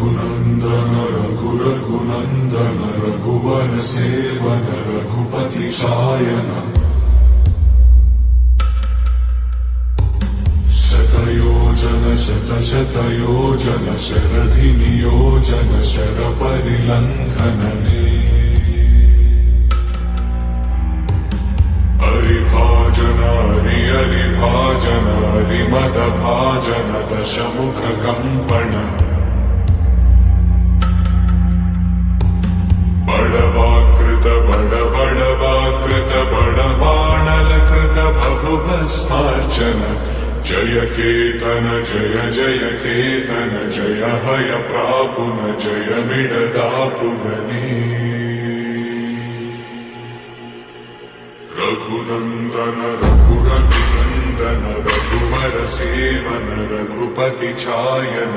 रघुनंदन रघुनंदन रघुवर सेवन रघुपति शायन शतयोजन शतशतयोजन शरधि नियोजन शर परिलंघनने हरिभाजन हरिभाजन हरिमद भाजन दशमुख कंपन बड़वाकृत बड़वाकृत बड़बाणलकृत बहुभस्मार्चन जय केतन जय जय केतन जय हय प्रापुन जय मिडदापुगने रघुनंदन रघुनंदन रघुवर सेवन रघुपति चायन।